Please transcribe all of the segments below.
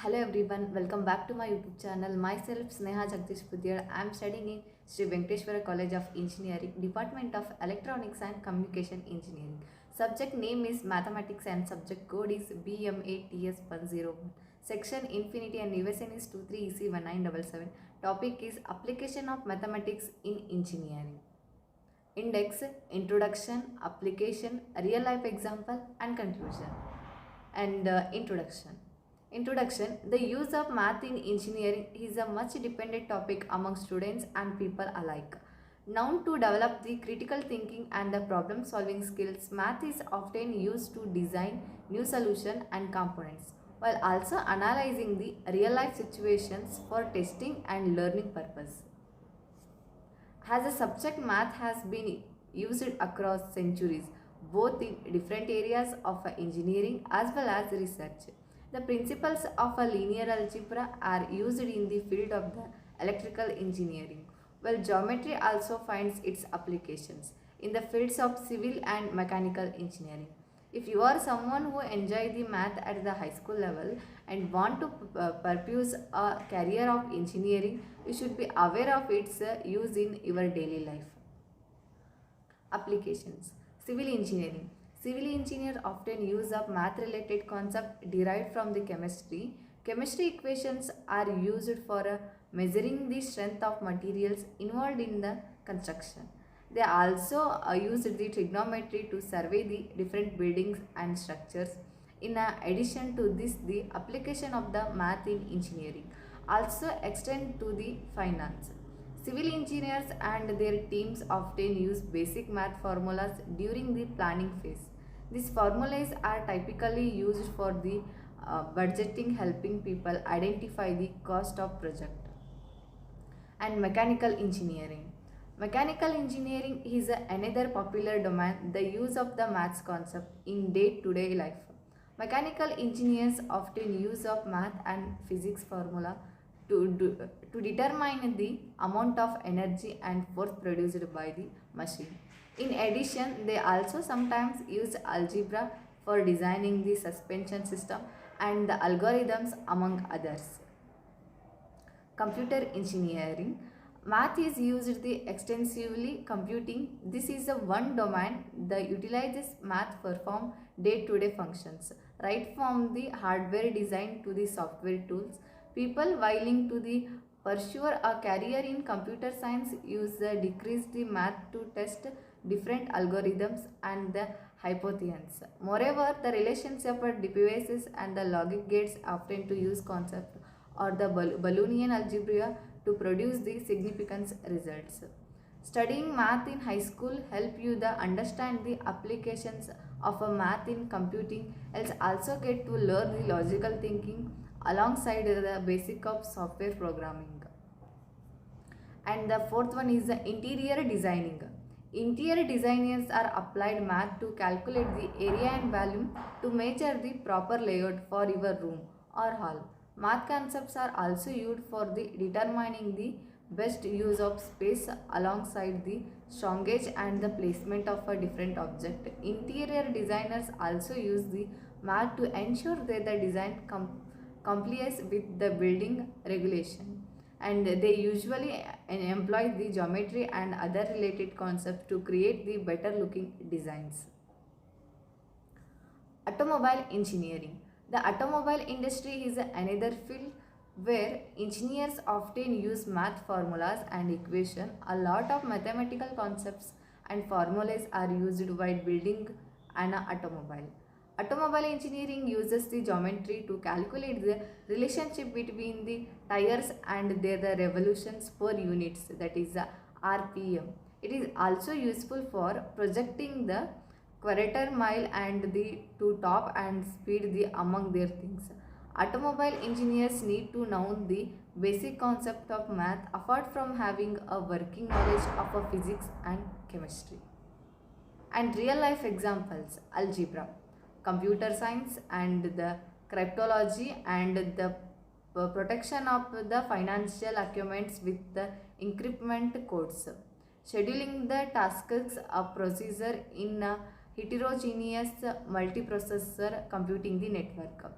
Hello everyone, welcome back to my YouTube channel. Myself Sneha Jagdish Pudyal. I am studying in Sri Venkateshwara College of Engineering, Department of Electronics and Communication Engineering. Subject name is Mathematics and subject code is BMATS101. Section Infinity and USN is 23EC1977. Topic is Application of Mathematics in Engineering. Index, Introduction, Application, Real Life Example and Conclusion. Introduction. The use of math in engineering is a much dependent topic among students and people alike. Known to develop the critical thinking and the problem solving skills, math is often used to design new solutions and components, while also analyzing the real life situations for testing and learning purpose. As a subject, math has been used across centuries, both in different areas of engineering as well as research. The principles of a linear algebra are used in the field of the electrical engineering, while geometry also finds its applications in the fields of civil and mechanical engineering. If you are someone who enjoy the math at the high school level and want to pursue a career of engineering, you should be aware of its use in your daily life. Applications. Civil engineering. Civil engineers often use of math related concept derived from the chemistry. Chemistry equations are used for measuring the strength of materials involved in the construction. They also use the trigonometry to survey the different buildings and structures. In addition to this, the application of the math in engineering also extend to the finance. Civil engineers and their teams often use basic math formulas during the planning phase. These formulas are typically used for the budgeting, helping people identify the cost of project. And mechanical engineering. Mechanical engineering is another popular domain, the use of the maths concept in day-to-day life. Mechanical engineers often use of math and physics formula to determine the amount of energy and force produced by the machine. In addition, they also sometimes use algebra for designing the suspension system and the algorithms among others. Computer engineering. Math is used the extensively computing. This is the one domain that utilizes math to perform day-to-day functions, right from the hardware design to the software tools. People willing to the pursue a career in computer science use the decrease the math to test different algorithms and the hypotheses. Moreover, the relationship of devices and the logic gates often to use concept or the Boolean algebra to produce the significant results. Studying math in high school help you the understand the applications of a math in computing, else also get to learn the logical thinking alongside the basic of software programming. And the fourth one is the interior designing. Interior designers are applied math to calculate the area and volume to measure the proper layout for your room or hall. Math concepts are also used for the determining the best use of space alongside the strongage and the placement of a different object. Interior designers also use the math to ensure that the design complies with the building regulation, and they usually employ the geometry and other related concepts to create the better looking designs. Automobile engineering. The automobile industry is another field where engineers often use math formulas and equations. A lot of mathematical concepts and formulas are used while building an automobile. Automobile engineering uses the geometry to calculate the relationship between the tires and their revolutions per units, that is the RPM. It is also useful for projecting the quarter mile and the to top and speed the among their things. Automobile engineers need to know the basic concept of math apart from having a working knowledge of a physics and chemistry. And real life examples: algebra, computer science and the cryptology and the protection of the financial documents with the encryptment codes, scheduling the tasks a procedure in a heterogeneous multiprocessor computing the network.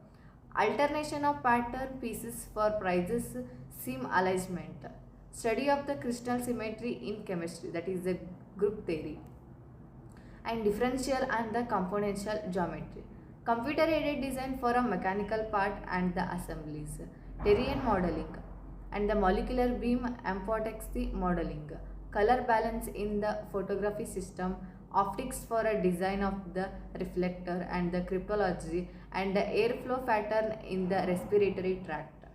Alternation of pattern pieces for prizes seam alignment. Study of the crystal symmetry in chemistry, that is the group theory. And differential and the componential geometry. Computer aided design for a mechanical part and the assemblies. Terrain modeling and the molecular beam amphotex modeling. Color balance in the photography system. Optics for a design of the reflector and the cryptology and the airflow pattern in the respiratory tract.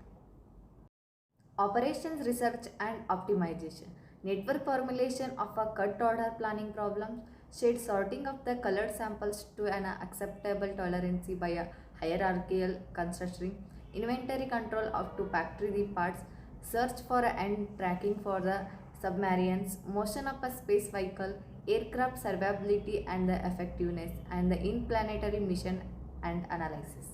Operations research and optimization. Network formulation of a cut order planning problem. Shade sorting of the colored samples to an acceptable tolerance by a hierarchical construction. Inventory control of to factory the parts. Search for and tracking for the submarines. Motion of a space vehicle. Aircraft survivability and the effectiveness. And the in-planetary mission and analysis.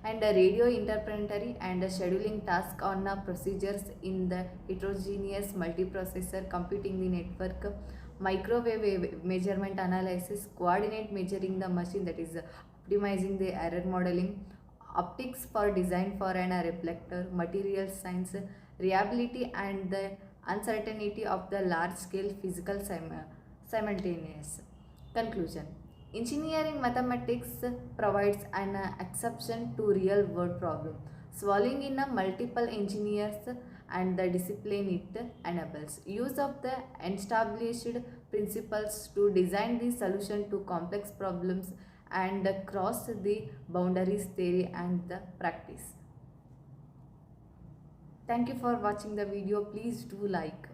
And a radio interpretatory and a scheduling task on procedures in the heterogeneous multiprocessor computing the network, microwave measurement analysis, coordinate measuring the machine, that is optimizing the error modeling, optics for design for an reflector, material science, reliability and the uncertainty of the large scale physical simultaneous. Conclusion. Engineering mathematics provides an exception to real world problem, solving in a multiple engineers and the discipline it enables. Use of the established principles to design the solution to complex problems and cross the boundaries theory and the practice. Thank you for watching the video. Please do like.